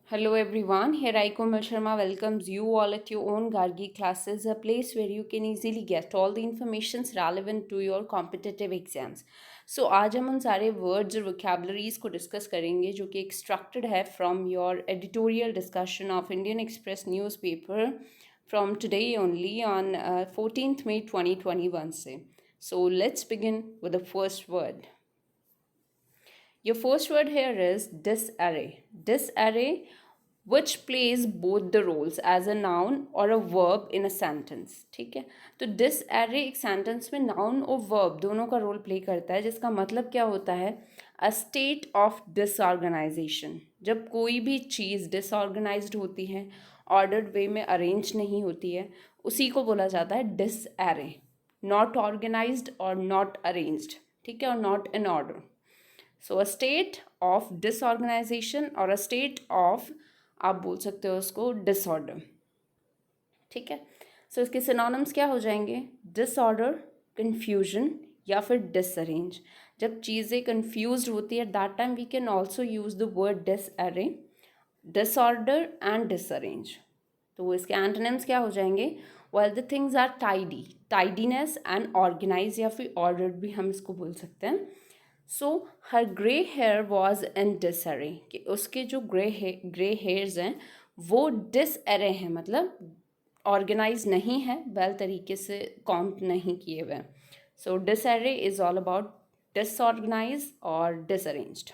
Hello everyone, here I Komal Sharma welcomes you all at your own Gargi classes, a place where you can easily get all the informations relevant to your competitive exams. So आज हम उन सारे words और vocabularies को discuss करेंगे जो कि extracted है from your editorial discussion of Indian Express newspaper from today only on 14th May 2021 से. So let's begin with the first word. Your first word here is disarray. Disarray, which plays both the roles as a noun or a verb in a sentence. ठीक है, तो disarray एक sentence में noun और verb दोनों का role play करता है, जिसका मतलब क्या होता है? A state of disorganization. जब कोई भी चीज़ disorganized होती है, ordered way में arrange नहीं होती है, उसी को बोला जाता है disarray. Not organized or not arranged. ठीक है, और not in order. So a state of disorganisation और अ स्टेट ऑफ, आप बोल सकते हो उसको, डिसऑर्डर. ठीक है, सो इसके सिनोनिम्स क्या हो जाएंगे? डिसऑर्डर, कन्फ्यूजन या फिर डिसअरेंज. जब चीज़ें कन्फ्यूज होती है that time we can also use the word disarray, disorder and disarrange. तो इसके एंटोनिम्स क्या हो जाएंगे? Well the things are tidy, tidiness and organize या फिर ऑर्डर्ड भी हम इसको बोल सकते हैं. So her grey hair was in disarray, कि उसके जो ग्रे हेयर्स हैं वो डिसअरे हैं, मतलब ऑर्गेनाइज नहीं है, वेल तरीके से कॉम्प नहीं किए हुए. सो डिसअरे इज ऑल अबाउट डिसऑर्गेनाइज और डिसअरेंज्ड.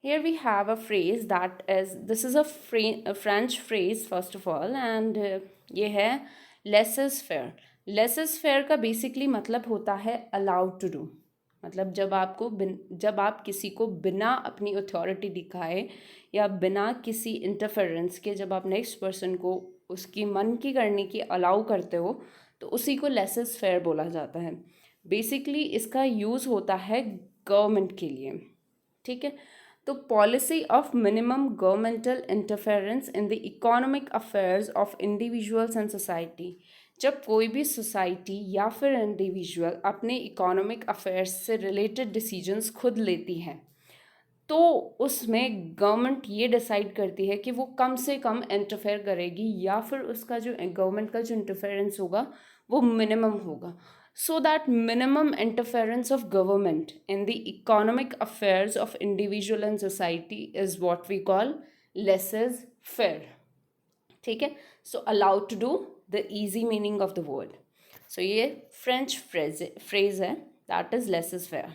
Here we have a phrase that is, this is a French phrase first of all, and ये है laissez-faire. laissez-faire का basically मतलब होता है allowed to do. मतलब जब आप किसी को बिना अपनी अथॉरिटी दिखाए या बिना किसी इंटरफेरेंस के जब आप नेक्स्ट पर्सन को उसकी मन की करने की अलाउ करते हो तो उसी को laissez-faire बोला जाता है. बेसिकली इसका यूज़ होता है गवर्नमेंट के लिए. ठीक है, तो policy of minimum governmental interference in the economic affairs of individuals and society. जब कोई भी सोसाइटी या फिर इंडिविजुअल अपने इकोनॉमिक अफेयर्स से रिलेटेड डिसीजंस खुद लेती है तो उसमें गवर्नमेंट ये डिसाइड करती है कि वो कम से कम इंटरफेयर करेगी या फिर उसका जो गवर्नमेंट का जो इंटरफेरेंस होगा वो मिनिमम होगा. So that minimum interference of government in the economic affairs of individual and society is what we call laissez-faire. ठीक है, so allowed to do, the easy meaning of the word. So ये French phrase है, that is laissez-faire.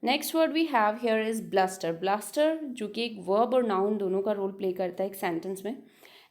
Next word we have here is bluster. Bluster जो कि एक verb और noun दोनों का रोल प्ले करता है एक सेंटेंस में.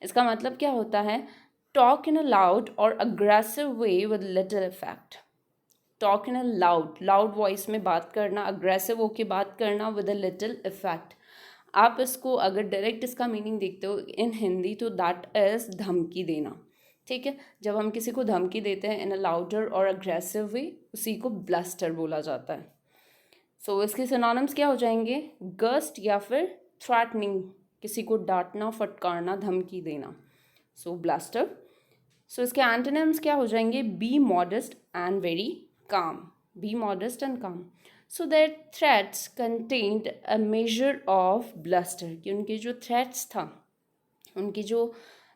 इसका मतलब क्या होता है? टॉक इन अ लाउड और aggressive way with little effect. Talk in a loud voice में बात करना, अग्रेसिव होके बात करना विद अ लिटिल इफेक्ट. आप इसको अगर डायरेक्ट इसका मीनिंग देखते हो इन हिंदी तो दैट इज़ धमकी देना. ठीक है, जब हम किसी को धमकी देते हैं इन अ लाउडर और अग्रेसिव वे, उसी को ब्लस्टर बोला जाता है. सो इसके सिनोनिम्स क्या हो जाएंगे? गस्ट या फिर थ्रेटनिंग, किसी को डांटना, फटकारना, धमकी देना. सो ब्लास्टर. सो इसके एंटोनिम्स क्या हो जाएंगे? Be modest and very calm. Be modest and calm. So their threats contained a measure of bluster, कि उनके जो थ्रेट्स था, उनकी जो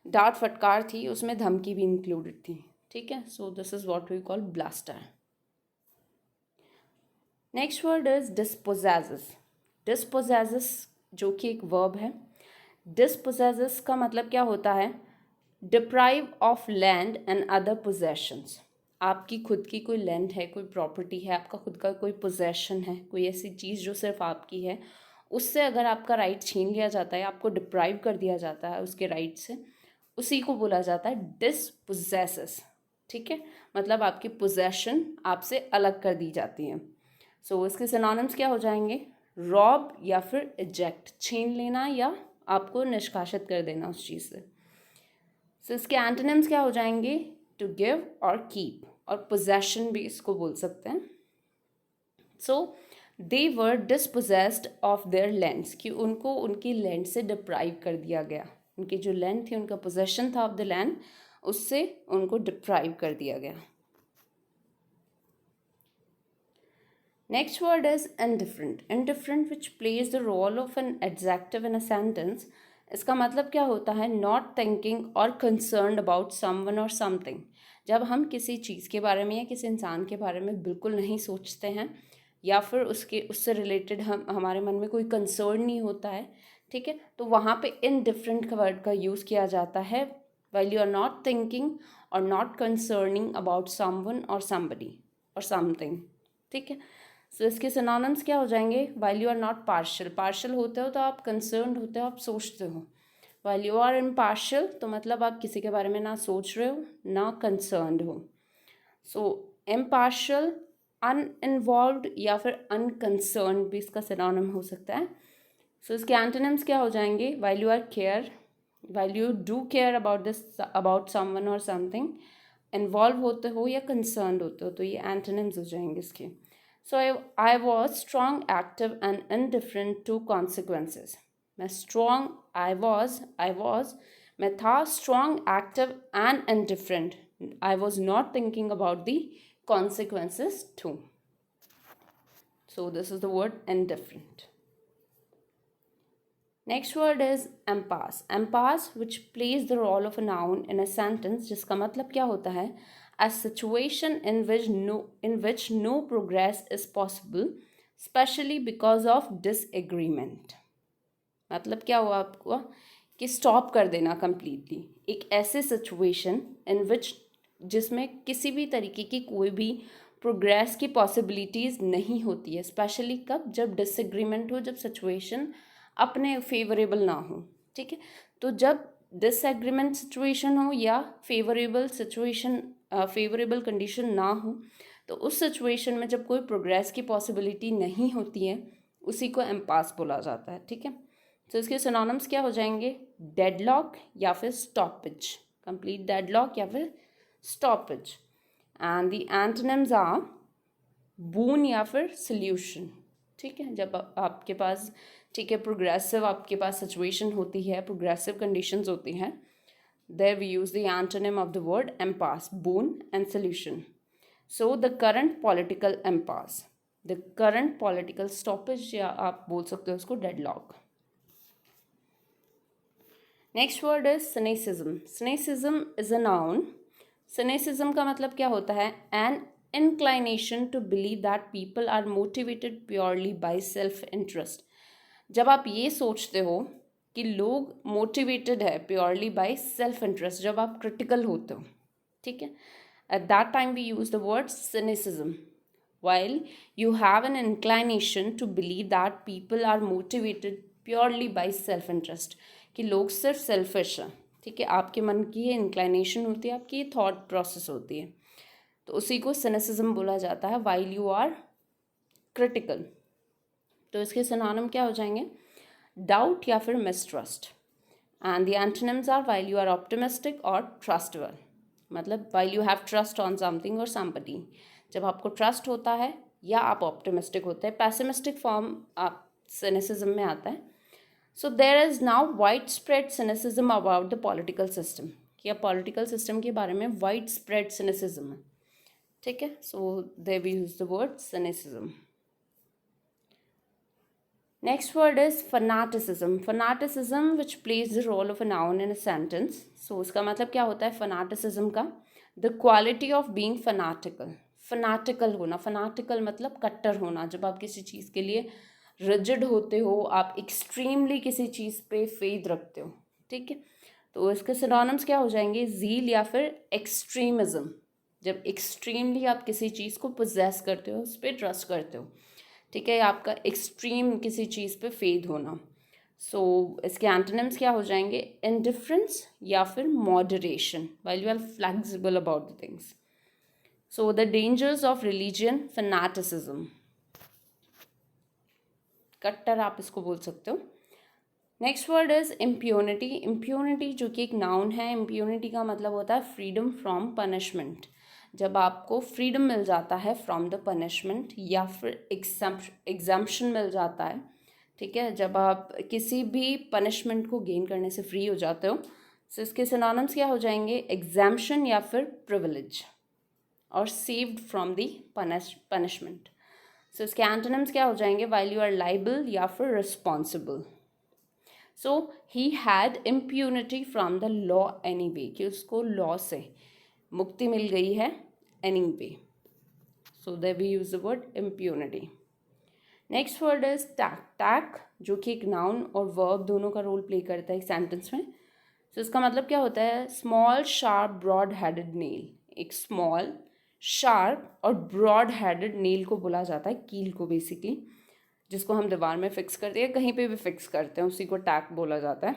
डांट फटकार थी उसमें धमकी भी इंक्लूडेड थी. ठीक है, so this is what we call bluster. Next word is dispossesses. Dispossesses जो कि एक वर्ब है. डिस्पोजेसेस का मतलब क्या होता है? Deprive of land and other possessions. आपकी खुद की कोई लैंड है, कोई प्रॉपर्टी है, आपका खुद का कोई पोजेशन है, कोई ऐसी चीज़ जो सिर्फ आपकी है, उससे अगर आपका राइट छीन लिया जाता है, आपको डिप्राइव कर दिया जाता है उसके राइट से, उसी को बोला जाता है डिस्पोजेसेस. ठीक है, मतलब आपकी पोजेशन आपसे अलग कर दी जाती है. सो इसके सिनोनिम्स क्या हो जाएंगे? रॉब या फिर इजेक्ट, छीन लेना या आपको निष्कासित कर देना उस चीज़ से. सो इसके एंटोनिम्स क्या हो जाएंगे? टू गिव और कीप, और पोजेशन भी इसको बोल सकते हैं. सो दे वर डिस्पोजेस्ड ऑफ देयर लैंड्स, कि उनको उनकी लैंड से डिप्राइव कर दिया गया. उनकी जो लैंड थी, उनका पोजेशन था ऑफ द लैंड, उससे उनको डिप्राइव कर दिया गया. Next word is indifferent. Indifferent which plays the role of an adjective in a sentence. इसका मतलब क्या होता है? Not thinking or concerned about someone or something. जब हम किसी चीज़ के बारे में या किसी इंसान के बारे में बिल्कुल नहीं सोचते हैं या फिर उससे रिलेटेड हमारे मन में कोई कंसर्न नहीं होता है, ठीक है, तो वहाँ पे इनडिफरेंट का वर्ड का यूज़ किया जाता है while you are not thinking or not concerning about someone or somebody or something, ठीक है. सो इसके सिनोनिम्स क्या हो जाएंगे? while you are not partial. partial होते हो तो आप कंसर्न्ड होते हो, आप सोचते हो. while you are impartial तो मतलब आप किसी के बारे में ना सोच रहे हो ना कंसर्न्ड हो. सो impartial, uninvolved या फिर unconcerned भी इसका सिनोनिम हो सकता है. सो इसके एंटोनिम्स क्या हो जाएंगे? while you are care, while you do care about someone or something, involve होते हो या कंसर्न्ड होते हो, तो ये एंटोनिम्स हो जाएंगे इसके. So I was strong, active and indifferent to consequences. मैं स्ट्रॉन्ग, आई वॉज मैं था strong, active and indifferent. I was not thinking about the consequences too. So this is the word indifferent. Next word is impasse. Impasse which plays the role of a noun in a sentence, जिसका मतलब क्या होता है? A situation in which no progress is possible, especially because of disagreement. मतलब क्या हुआ आपको? कि स्टॉप कर देना कम्प्लीटली एक ऐसे सिचुएशन इन विच जिसमें किसी भी तरीके की कोई भी प्रोग्रेस की पॉसिबिलिटीज़ नहीं होती है. स्पेशली कब? जब डिसएग्रीमेंट हो, जब सिचुएशन अपने फेवरेबल ना हो, ठीक है. तो जब डिसएग्रीमेंट सिचुएशन हो या फेवरेबल कंडीशन ना हो, तो उस सिचुएशन में जब कोई प्रोग्रेस की पॉसिबिलिटी नहीं होती है, उसी को एम्पास बोला जाता है, ठीक है. तो इसके सिनोनिम्स क्या हो जाएंगे? डेडलॉक या फिर स्टॉपेज. कंप्लीट डेडलॉक या फिर stoppage. And the antonyms are boon या फिर सॉल्यूशन, ठीक है. जब आपके पास, ठीक है, प्रोग्रेसिव आपके पास सिचुएशन होती है, प्रोग्रेसिव कंडीशंस होती हैं, there we use the antonym of the word impasse, boon and solution. So the current political impasse, the current political stoppage, या आप बोल सकते हो उसको deadlock. Next word is cynicism. Cynicism is a noun. Cynicism का मतलब क्या होता है? An inclination to believe that people are motivated purely by self interest. जब आप ये सोचते हो कि लोग मोटिवेटेड है प्योरली बाय सेल्फ इंटरेस्ट, जब आप क्रिटिकल होते हो, ठीक है, at that time we use the word cynicism. while you have an inclination to believe that people are motivated purely by self interest, कि लोग सिर्फ सेल्फिश हैं, ठीक है, आपके मन की ये इंक्लाइनेशन होती है, आपकी ये थॉट प्रोसेस होती है, तो उसी को सिनिसिज्म बोला जाता है. वाइल यू आर क्रिटिकल, तो इसके सिनोनिम क्या हो जाएंगे? डाउट या फिर mistrust. And the antonyms are while you are optimistic और ट्रस्टेबल. मतलब while you have trust on something और समबडी, जब आपको ट्रस्ट होता है या आप ऑप्टिमिस्टिक होते हैं. पैसिमिस्टिक फॉर्म आप सिनिसिज्म में आता है. So there is now wide spread cynicism about the political system, कि अब पॉलिटिकल सिस्टम के बारे में वाइड स्प्रेड सिनिसिज्म है, ठीक है. So they we use the word cynicism. Next word is fanaticism. Fanaticism which plays the role of a noun in a sentence. So उसका मतलब क्या होता है फनाटिसिज्म का? The quality of being fanatical. Fanatical होना, फनाटिकल मतलब कट्टर होना. जब आप किसी चीज़ के लिए रिजिड होते हो, आप एक्सट्रीमली किसी चीज़ पे फेथ रखते हो, ठीक है, तो इसके सिनोनिम्स क्या हो जाएंगे? ज़ील या फिर एक्सट्रीमिज्म. जब एक्सट्रीमली आप किसी चीज़ को पोजेस करते हो, उस पर ट्रस्ट करते हो, ठीक है, आपका एक्सट्रीम किसी चीज़ पे फेथ होना. सो इसके एंटोनिम्स क्या हो जाएंगे? इनडिफरेंस या फिर moderation, while you are flexible about the things. So the dangers of religion, fanaticism, कट्टर आप इसको बोल सकते हो. Next word is impunity. Impunity जो कि एक नाउन है. इम्प्यूनिटी का मतलब होता है फ्रीडम फ्रॉम पनिशमेंट. जब आपको फ्रीडम मिल जाता है फ्रॉम द पनिशमेंट या फिर एग्जाम्पशन मिल जाता है, ठीक है, जब आप किसी भी पनिशमेंट को गेन करने से फ्री हो जाते हो. सो इसके सिनोनिम्स क्या हो जाएंगे? एग्जाम्पशन या फिर प्रिविलेज, और सेव्ड फ्रॉम द पनिशमेंट. सो इसके एंटोनिम्स क्या हो जाएंगे? वाइल यू आर लाइबल या फिर responsible. So he had impunity from the law anyway, कि उसको लॉ से मुक्ति मिल गई है anyway. So there we use the word impunity. Next word is tack. Tack जो कि एक नाउन और वर्ब दोनों का रोल प्ले करता है एक सेंटेंस में. सो इसका मतलब क्या होता है? Small sharp broad headed nail. एक स्मॉल शार्प और ब्रॉड हेडेड नेल को बोला जाता है, कील को बेसिकली, जिसको हम दीवार में फिक्स करते हैं, कहीं पे भी फिक्स करते हैं, उसी को टैक बोला जाता है.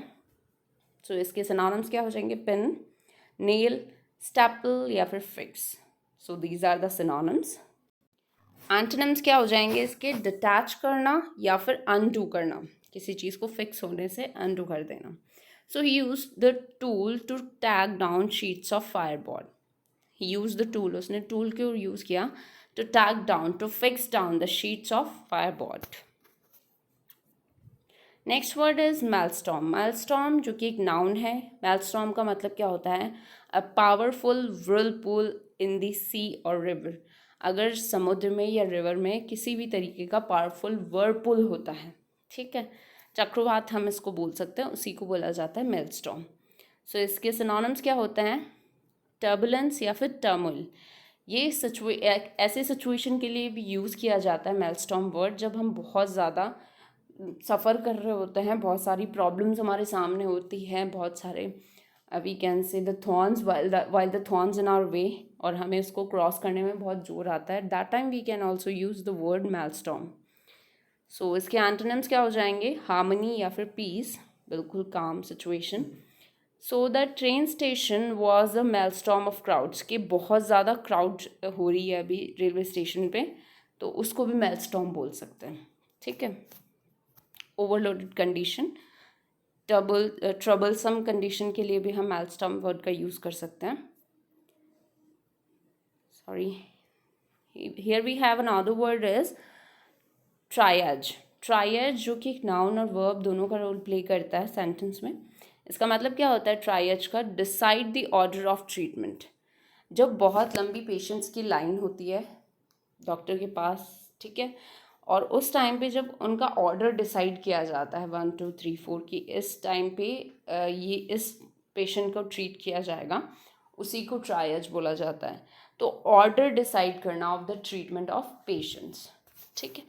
सो इसके सिनोनिम्स क्या हो जाएंगे? पिन, नेल, स्टैपल या फिर fix. So these are the synonyms. Antonyms क्या हो जाएंगे इसके? डिटैच करना या फिर अनडू करना, किसी चीज़ को फिक्स होने से अनडू कर देना. So he use the tool to tack down sheets of fireboard. He use the tool, उसने टूल क्यों यूज़ किया? To tack down, to fix down the sheets of fireboard. Next word is maelstrom. Maelstrom जो कि एक noun है. मेलस्टॉर्म का मतलब क्या होता है? A powerful whirlpool in the sea और रिवर. अगर समुद्र में या रिवर में किसी भी तरीके का पावरफुल व्हर्लपूल होता है, ठीक है, चक्रवात हम इसको बोल सकते हैं, उसी को बोला जाता है मेलस्टॉर्म. सो इसके सिनोनिम्स क्या होते हैं? टर्बुलेंस या फिर टर्मोइल. ये ऐसे सिचुएशन के लिए भी यूज़ किया जाता है मेलस्टॉर्म वर्ड, जब हम बहुत ज़्यादा सफ़र कर रहे होते हैं, बहुत सारी प्रॉब्लम्स हमारे सामने होती हैं, बहुत सारे we can say the thorns while the thorns in our way, और हमें उसको क्रॉस करने में बहुत जोर आता है. That time we can also use the word maelstrom. So इसके एंटोनिम्स क्या हो जाएंगे? हार्मनी या फिर पीस, बिल्कुल calm situation. So the train station was a maelstrom of crowds, कि बहुत ज़्यादा क्राउड हो रही है अभी रेलवे स्टेशन पे, तो उसको भी मेलस्टॉर्म बोल सकते हैं, ठीक है. ओवरलोडेड कंडीशन, ट्रबलसम कंडीशन के लिए भी हम मेलस्टॉर्म वर्ड का यूज़ कर सकते हैं. Sorry, here we have another word is triage. Triage जो कि एक नाउन और वर्ब दोनों का रोल प्ले करता है सेंटेंस में. इसका मतलब क्या होता है ट्रायज का? Decide the order of treatment. जब बहुत लंबी पेशेंट्स की लाइन होती है डॉक्टर के पास, ठीक है, और उस टाइम पे जब उनका ऑर्डर डिसाइड किया जाता है 1 2 3 4 की इस टाइम पे ये इस पेशेंट को ट्रीट किया जाएगा, उसी को ट्रायज बोला जाता है. तो ऑर्डर डिसाइड करना of the treatment of patients, ठीक है.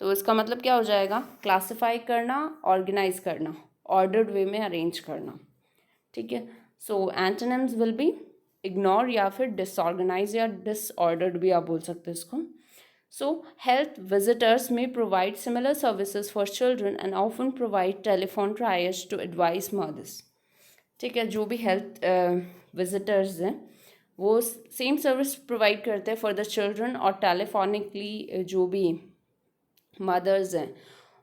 तो इसका मतलब क्या हो जाएगा? क्लासिफाई करना, ऑर्गेनाइज करना, ऑर्डर्ड वे में अरेंज करना, ठीक है. सो एंटोनिम्स विल बी इग्नोर या फिर डिसऑर्गेनाइज या डिसऑर्डर्ड भी आप बोल सकते हैं इसको. So, health visitors may provide similar services for children and often provide telephone triage to advise mothers. ठीक है, जो भी हेल्थ विजिटर्स हैं वो सेम सर्विस प्रोवाइड करते हैं फॉर द चिल्ड्रन, और टेलीफोनिकली जो भी मदर्स हैं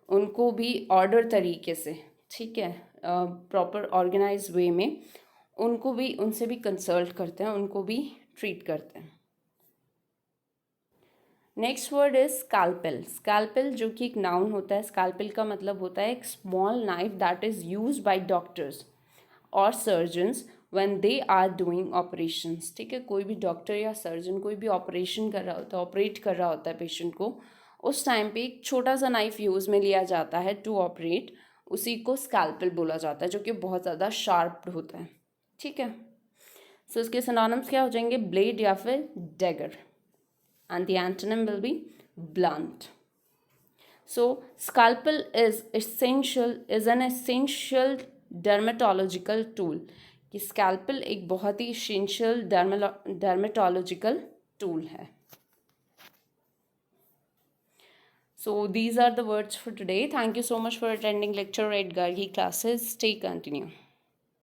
उनको भी ऑर्डर तरीके से, ठीक है, प्रॉपर ऑर्गेनाइज वे में उनको भी, उनसे भी कंसल्ट करते हैं, उनको भी ट्रीट करते हैं. Next word is scalpel. Scalpel जो कि एक नाउन होता है. स्कैल्पेल का मतलब होता है एक small knife that is use by doctors और surgeons when they are doing operations, ठीक है. कोई भी डॉक्टर या सर्जन कोई भी ऑपरेशन कर रहा होता है, ऑपरेट कर रहा होता है पेशेंट को, उस टाइम पे एक छोटा सा नाइफ यूज़ में लिया जाता है टू ऑपरेट, उसी को स्कैल्पेल बोला जाता है, जो कि बहुत ज़्यादा शार्प होता है, ठीक है. सो इसके सिनोनिम्स क्या हो जाएंगे? ब्लेड या फिर dagger, and the antonym will be blunt. So scalpel is an essential dermatological tool. कि scalpel एक बहुत ही essential dermatological tool है. So these are the words for today. Thank you so much for attending lecture at Gargi classes. Stay continue.